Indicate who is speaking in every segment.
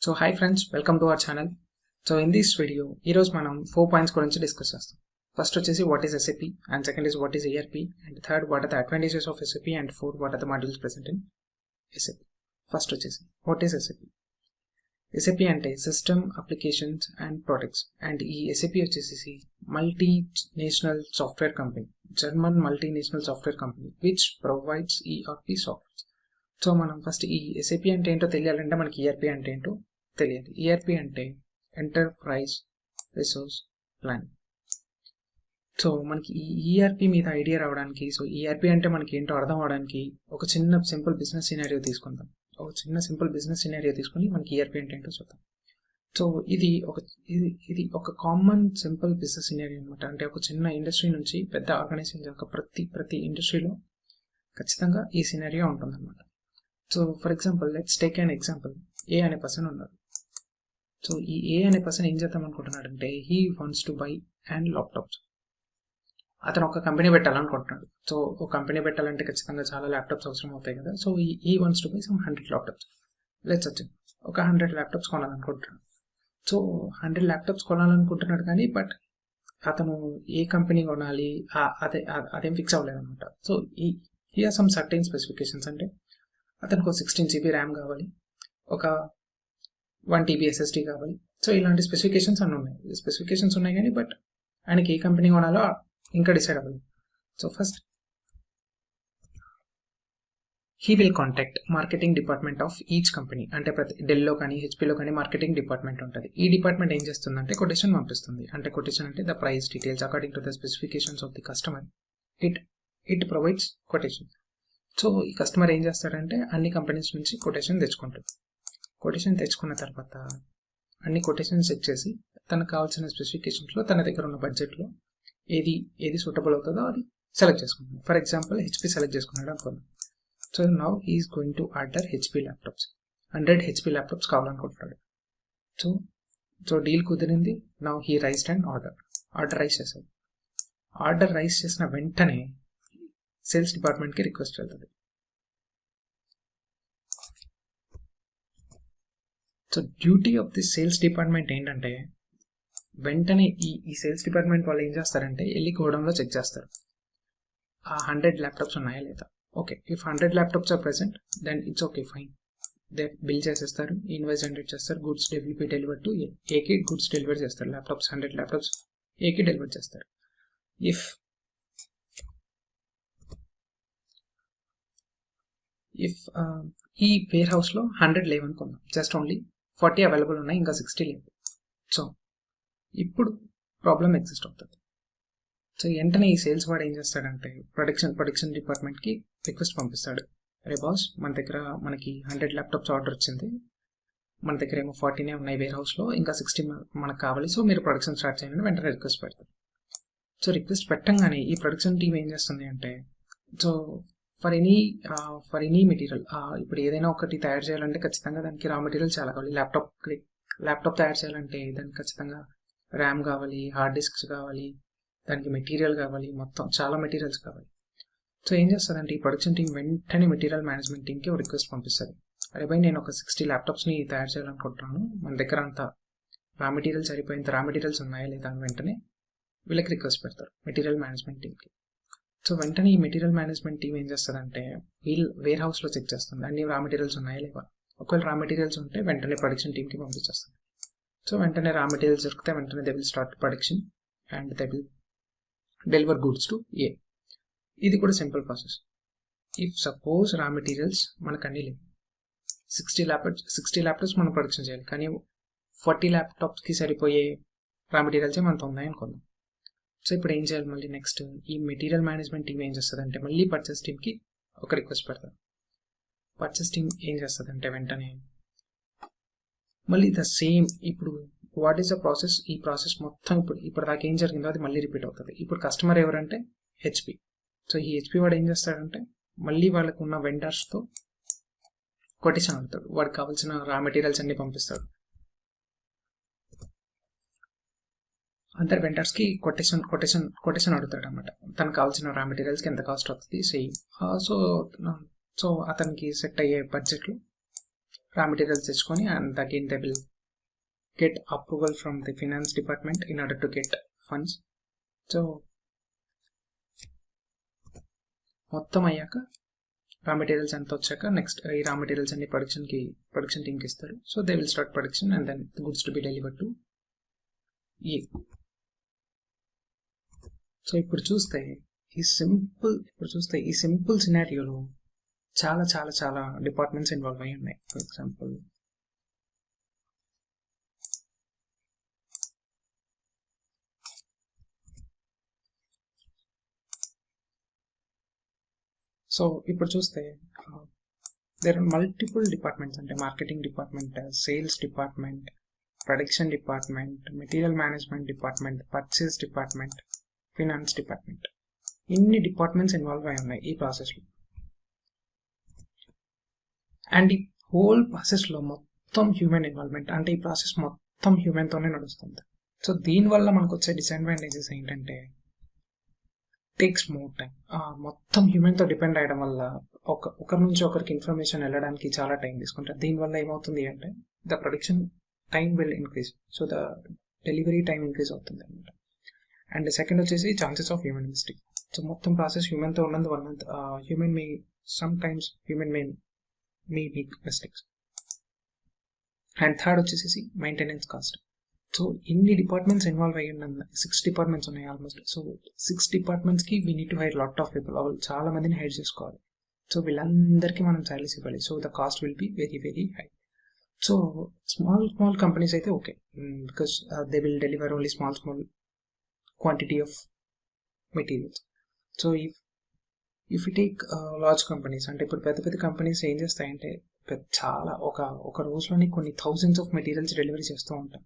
Speaker 1: So hi friends, welcome to our channel. So in this video, ఈరోజు మనం 4 points గురించి discuss చేస్తాం. First వచ్చేసి what is SAP, and second is what is ERP, and third what are the advantages of SAP, and fourth what are the modules present in SAP. First వచ్చేసి what is SAP. SAP అంటే system applications and products, and ఈ SAP వచ్చేసి multinational software company, German multinational software company which provides ERP software. So మనం first ఈ SAP అంటే ఏంటో తెలియాలంటే మనకి ERP అంటే ఏంటో తెలియాలి. ERP అంటే ఎంటర్ప్రైజ్ రిసోర్స్ ప్లానింగ్. సో మనకి ఈ ERP మీద ఐడియా రావడానికి, సో ERP అంటే మనకి ఏంటో అర్థం అవడానికి ఒక చిన్న సింపుల్ బిజినెస్ సినారియో తీసుకుందాం. ఒక చిన్న సింపుల్ బిజినెస్ సినారియో తీసుకుని మనకి ERP అంటే ఏంటో చూద్దాం. సో ఇది ఒక కామన్ సింపుల్ బిజినెస్ సినారియో అనమాట. అంటే ఒక చిన్న ఇండస్ట్రీ నుంచి పెద్ద ఆర్గనైజేషన్ ఒక ప్రతి ఇండస్ట్రీలో ఖచ్చితంగా ఈ సినారియో ఉంటుందన్నమాట. So for example let's take an example. ఏ అనే పర్సన్ ఉన్నారు. సో ఈ ఏ అనే పర్సన్ ఏం చేద్దాం అనుకుంటున్నాడంటే he wants to buy and laptops. అతను ఒక కంపెనీ పెట్టాలనుకుంటున్నాడు. సో ఒక కంపెనీ పెట్టాలంటే ఖచ్చితంగా చాలా ల్యాప్టాప్స్ అవసరం అవుతాయి కదా. So he wants to buy some 100 laptops. Let's వచ్చి ఒక 100 ల్యాప్టాప్స్ కొనాలనుకుంటున్నాడు. సో 100 ల్యాప్టాప్స్ కొనాలనుకుంటున్నాడు కానీ బట్ అతను ఏ కంపెనీ కొనాలి అదేం ఫిక్స్ అవ్వలేదు అనమాట. సో ఈ ఆర్ సమ్ సర్టైన్ స్పెసిఫికేషన్స్. అంటే అతనికి 16 GB ర్యామ్ కావాలి, ఒక 1 TB SSD కావాలి. సో ఇలాంటి స్పెసిఫికేషన్స్ ఉన్నాయి కానీ బట్ ఆయనకి ఏ కంపెనీ కొనాలో ఇంకా డిసైడ్ అవ్వలేదు. So first he will contact marketing department of each company. అంటే ప్రతి డెల్లో కానీ హెచ్పీలో కానీ మార్కెటింగ్ డిపార్ట్మెంట్ ఉంటుంది. ఈ డిపార్ట్మెంట్ ఏం చేస్తుందంటే కొటేషన్ పంపిస్తుంది. అంటే కొటేషన్ అంటే the price details according to the specifications of the customer. It provides quotation. So ఈ కస్టమర్ ఏం చేస్తాడంటే అన్ని కంపెనీస్ నుంచి కొటేషన్ తెచ్చుకుంటాడు. కొటేషన్ తెచ్చుకున్న తర్వాత అన్ని కొటేషన్ చెక్ చేసి తనకు కావాల్సిన స్పెసిఫికేషన్స్లో తన దగ్గర ఉన్న బడ్జెట్లో ఏది సూటబుల్ అవుతుందో అది సెలెక్ట్ చేసుకుంటాడు. ఫర్ ఎగ్జాంపుల్ HP సెలెక్ట్ చేసుకున్నాడు అనుకోండి. So now he's going to order HP laptops. 100 HP laptops కావాలనుకుంటున్నాడు. సో డీల్ కుదిరింది. Now he raised and order raise చేశాడు. ఆర్డర్ రైస్ చేసిన వెంటనే సేల్స్ డిపార్ట్మెంట్కి రిక్వెస్ట్ వెళ్తుంది. So duty of the sales department ఏంటంటే వెంటనే ఈ సేల్స్ డిపార్ట్మెంట్ వాళ్ళు ఏం చేస్తారంటే వెళ్ళి గోడౌన్లో చెక్ చేస్తారు ఆ 100 ల్యాప్టాప్స్ ఉన్నాయా లేదా. Okay, if 100 laptops are present then it's okay fine. They bill చేసేస్తారు, ఇన్వాయిస్ జనరేట్ చేస్తారు, గుడ్స్ డెలివర్ టు ఏకి గుడ్స్ డెలివర్ చేస్తారు. 100 ల్యాప్టాప్స్ ఏకి డెలివర్ చేస్తారు. ఇఫ్ ఈ వేర్ హౌస్లో 100 లేవనుకుందాం, జస్ట్ ఓన్లీ 40 అవైలబుల్ ఉన్నాయి, ఇంకా 60 లేవు. సో ఇప్పుడు ప్రాబ్లం ఎగ్జిస్ట్ అవుతుంది. సో వెంటనే ఈ సేల్స్ వాడు ఏం చేస్తాడంటే ప్రొడక్షన్ డిపార్ట్మెంట్కి రిక్వెస్ట్ పంపిస్తాడు. అరే బాస్, మనకి 100 ల్యాప్టాప్స్ ఆర్డర్ వచ్చింది, మన దగ్గర ఏమో 40 ఉన్నాయి వేర్ హౌస్లో, ఇంకా 60 మనకు కావాలి. సో మీరు ప్రొడక్షన్ స్టార్ట్ చేయండి. వెంటనే రిక్వెస్ట్ పెడతారు. సో రిక్వెస్ట్ పెట్టంగానే ఈ ప్రొడక్షన్ టీమ్ ఏం చేస్తుంది అంటే సో ఫర్ ఎనీ మెటీరియల్, ఇప్పుడు ఏదైనా ఒకటి తయారు చేయాలంటే ఖచ్చితంగా దానికి రా మెటీరియల్ చాలా కావాలి. ల్యాప్టాప్ తయారు చేయాలంటే దానికి ఖచ్చితంగా ర్యామ్ కావాలి, హార్డ్ డిస్క్స్ కావాలి, దానికి మెటీరియల్ కావాలి, మొత్తం చాలా మెటీరియల్స్ కావాలి. సో ఏం చేస్తుందంటే ఈ ప్రొడక్షన్ టీం వెంటనే మెటీరియల్ మేనేజ్మెంట్ టీంకి రిక్వెస్ట్ పంపిస్తుంది. అరే భయ్, నేను ఒక 60 ల్యాప్టాప్స్ని తయారు చేయాలనుకుంటున్నాను, మన దగ్గర అంతా రా మెటీరియల్ సరిపోయేంత రా మెటీరియల్స్ ఉన్నాయా లేదా అని వెంటనే వీళ్ళకి రిక్వెస్ట్ పెడతారు మెటీరియల్ మేనేజ్మెంట్ టీంకి. సో వెంటనే ఈ మెటీరియల్ మేనేజ్మెంట్ టీం ఏం చేస్తుందంటే వేర్ హౌస్లో చెక్ చేస్తుంది అన్ని రా మెటీరియల్స్ ఉన్నాయా లేవా. ఒకవేళ రా మెటీరియల్స్ ఉంటే వెంటనే ప్రొడక్షన్ టీంకి పంపించేస్తుంది. సో వెంటనే రా మెటీరియల్స్ దొరికితే వెంటనే they will start production and they will deliver goods to A. ఇది కూడా simple process. If suppose raw materials మనకు అన్నీ లేవు, 60 ల్యాప్టాప్స్ మనం ప్రొడక్షన్ చేయాలి, కానీ 40 ల్యాప్టాప్స్కి సరిపోయే రా మెటీరియల్సే మనతో ఉన్నాయనుకుందాం. సో ఇప్పుడు ఏం చేయాలి, మళ్ళీ నెక్స్ట్ ఈ మెటీరియల్ మేనేజ్మెంట్ టీం ఏం చేస్తుందంటే మళ్ళీ పర్చేస్ టీమ్కి ఒక రిక్వెస్ట్ పెడతారు. పర్చేస్ టీం ఏం చేస్తుందంటే వెంటనే మళ్ళీ ద సేమ్. ఇప్పుడు వాట్ ఈస్ ద ప్రాసెస్, ఈ ప్రాసెస్ మొత్తం ఇప్పుడు దాకా ఏం జరిగిందో అది మళ్ళీ రిపీట్ అవుతుంది. ఇప్పుడు కస్టమర్ ఎవరంటే HP. సో ఈ HP వాడు ఏం చేస్తాడంటే మళ్ళీ వాళ్ళకు ఉన్న వెండర్స్తో కొటేషన్ అడుగుతాడు. వాడికి కావాల్సిన రా మెటీరియల్స్ అన్ని పంపిస్తాడు. అందరు వెండర్స్కి కొటేషన్ అడుగుతాడు అనమాట. తనకు కావాల్సిన రా మెటీరియల్స్కి ఎంత కాస్ట్ అవుతుంది సేమ్. సో అతనికి సెట్ అయ్యే బడ్జెట్లో రా మెటీరియల్స్ తెచ్చుకొని and again they will get approval from the finance department in order to get funds. So మొత్తం అయ్యాక రా మెటీరియల్స్ అంతా వచ్చాక నెక్స్ట్ ఈ రా మెటీరియల్స్ అన్ని ప్రొడక్షన్ టీమ్కి ఇస్తారు. So they will start production and then goods to be delivered to A. సో ఇప్పుడు చూస్తే ఈ సింపుల్ సినారియోలో చాలా చాలా చాలా డిపార్ట్మెంట్స్ ఇన్వాల్వ్ అయ్యి ఉన్నాయి. ఫర్ ఎగ్జాంపుల్ సో ఇప్పుడు చూస్తే దేర్ ఆర్ మల్టిపుల్ డిపార్ట్మెంట్స్, అంటే marketing department, sales department, production department, material management department, purchase department, finance department, ఇన్ని డిపార్ట్మెంట్స్ ఇన్వాల్వ్ అయి ఉన్నాయి ఈ ప్రాసెస్లో. అండ్ ఈ హోల్ ప్రాసెస్లో మొత్తం హ్యూమన్ ఇన్వాల్వ్మెంట్, అంటే ఈ ప్రాసెస్ మొత్తం హ్యూమన్తోనే నడుస్తుంది. సో దీనివల్ల మనకు వచ్చే డిసడ్వాంటేజెస్ ఏంటంటే టేక్స్ మోర్ టైం. మొత్తం హ్యూమన్తో డిపెండ్ అయ్యడం వల్ల ఒకరి నుంచి ఒకరికి ఇన్ఫర్మేషన్ వెళ్ళడానికి చాలా టైం తీసుకుంటారు. దీనివల్ల ఏమవుతుంది అంటే the production time will increase, so the delivery time increase అవుతుంది అనమాట. అండ్ సెకండ్ వచ్చేసి chances of human mistake. So మొత్తం ప్రాసెస్ హ్యూమన్తో ఉన్నందు వల్ల human may make mistakes. And third వచ్చేసి మెయింటెనెన్స్ కాస్ట్. సో ఇన్ని డిపార్ట్మెంట్స్ ఇన్వాల్వ్ అయ్యి 6 డిపార్ట్మెంట్స్ ఉన్నాయి ఆల్మోస్ట్. సో 6 డిపార్ట్మెంట్స్కి we need to hire lot of people, చాలా మందిని హైర్ చేసుకోవాలి. సో వీళ్ళందరికీ మనం సాలరీస్ ఇవ్వాలి. So the cost will be very very high. So small companies అయితే okay, because they will deliver only small quantity of materials. So if you take large companies, అంటే ఇప్పుడు పెద్ద కంపెనీస్ ఏం చేస్తాయంటే చాలా ఒక రోజులోని కొన్ని థౌజండ్స్ ఆఫ్ మెటీరియల్స్ డెలివరీ చేస్తూ ఉంటాం.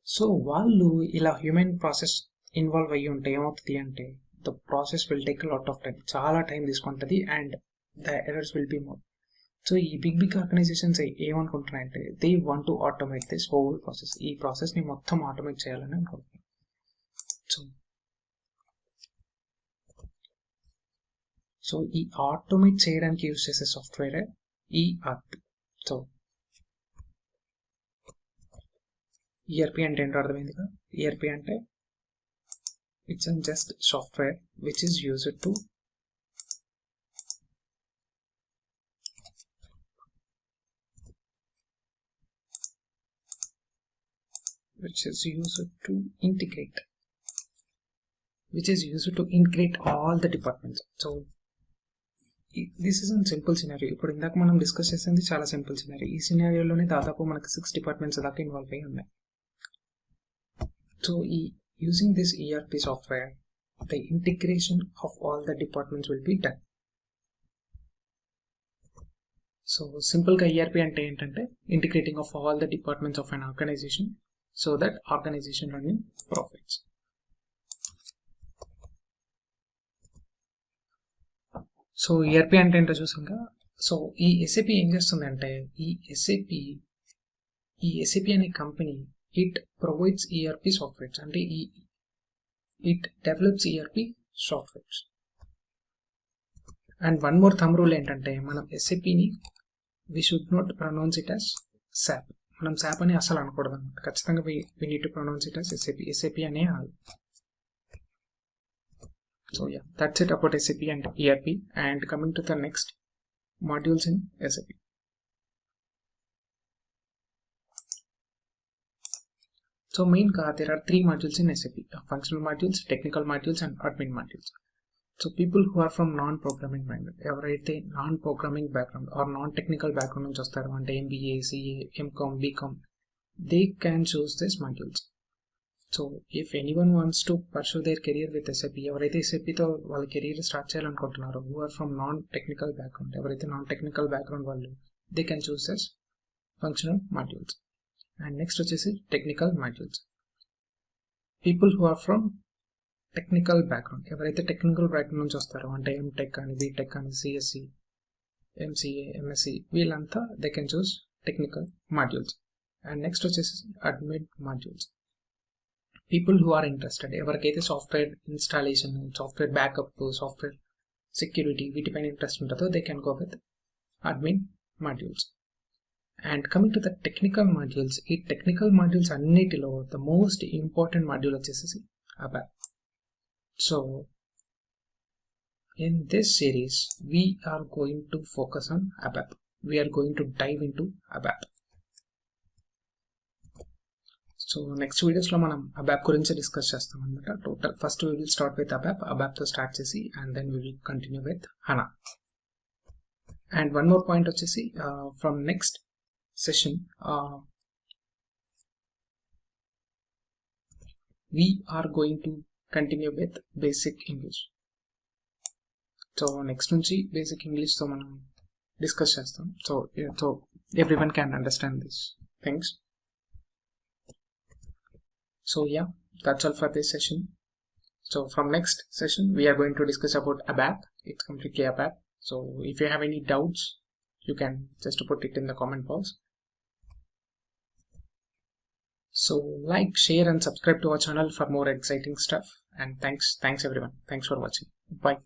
Speaker 1: సో వాళ్ళు ఇలా హ్యూమన్ ప్రాసెస్ ఇన్వాల్వ్ అయ్యి ఉంటే ఏమవుతుంది అంటే the process will take lot of time, చాలా టైం తీసుకుంటుంది and the errors will be more. So ఈ బిగ్ ఆర్గనైజేషన్స్ ఏమనుకుంటున్నాయంటే they want to automate this whole process, ఈ ప్రాసెస్ని మొత్తం ఆటోమేట్ చేయాలని అనుకుంటున్నాను. సో ఈ ఆటోమేట్ చేయడానికి యూజ్ చేసే సాఫ్ట్వేర్ ఈఆర్పి. సో ఈఆర్పి అంటే ఏంటో అర్థమైందిగా. ఈఆర్పి అంటే it's an just software which is used to integrate all the departments. So this is a simple scenario. ఇప్పుడు ఇందాక మనం డిస్కస్ చేసింది చాలా సింపుల్ సినారియో. ఈ సినారియోలోనే దాదాపు మనకి 6 డిపార్ట్మెంట్స్ దాకా ఇన్వాల్వ్ అయ్యి ఉన్నాయి. So using this ERP software, the integration of all the departments will be done. So simple గా ERP అంటే ఏంటంటే integrating of all the departments of an organization so that organization running profits. So ERP అంటే ఏంటో చూసాక, so ఈ SAP ఏం చేస్తుందంటే ఈ SAP అనే company it provides ERP softwares, అంటే it develops ERP softwares. And one more thumb rule ఏంటంటే మనం SAPని we should not pronounce it as SAP. మనం SAP అని అసలు అనకూడదు అనమాట. ఖచ్చితంగా we need to pronounce it as SAP అనే ఆల్. So yeah, that's it about SAP and ERP. And coming to the next modules in SAP. So main there are 3 modules in SAP: functional modules, technical modules, and admin modules. So people who are from non-programming background, ఎవరైతే non-programming background or non-technical background నుంచి వస్తారో, అంటే MBA, CA, MCOM, BCom, they can choose these modules. So if anyone wants to pursue their career with SAP, ఎవరైతే SAPతో వాళ్ళ career start చేయాలనుకుంటున్నారో, who are from non technical background, ఎవరైతే non technical background వాళ్ళు, they can choose as functional modules. And next వచ్చేసి technical modules. People who are from technical background, ఎవరైతే technical background నుంచి వస్తారో, అంటే MTech కానీ BTech కానీ CSE, MCA, MSc, వీళ్ళంతా they can choose technical modules. And next వచ్చేసి admin modules. People who are interested, ఎవరికైతే software installation, software backup, software security వీటిపైన ఇంట్రెస్ట్ ఉంటుందో they can go with admin modules. And coming to the technical modules, ఈ technical modules అన్నిటిలో the most important module వచ్చేసి ABAP. So in this series we are going to focus on ABAP. We are going to dive into ABAP. So next వీడియోస్లో మనం ABAP గురించి discuss చేస్తాం అనమాట. Total first we will start with ABAP తో start చేసి and then we will continue with HANA. And one more point వచ్చేసి from next session we are going to continue with basic English. So next నుంచి basic ఇంగ్లీష్తో మనం discuss చేస్తాం. So everyone can understand this things. So yeah, that's all for this session. So from next session we are going to discuss about ABAP. It's completely ABAP. So if you have any doubts you can just put it in the comment box. So like, share and subscribe to our channel for more exciting stuff. And thanks everyone. Thanks for watching. Bye.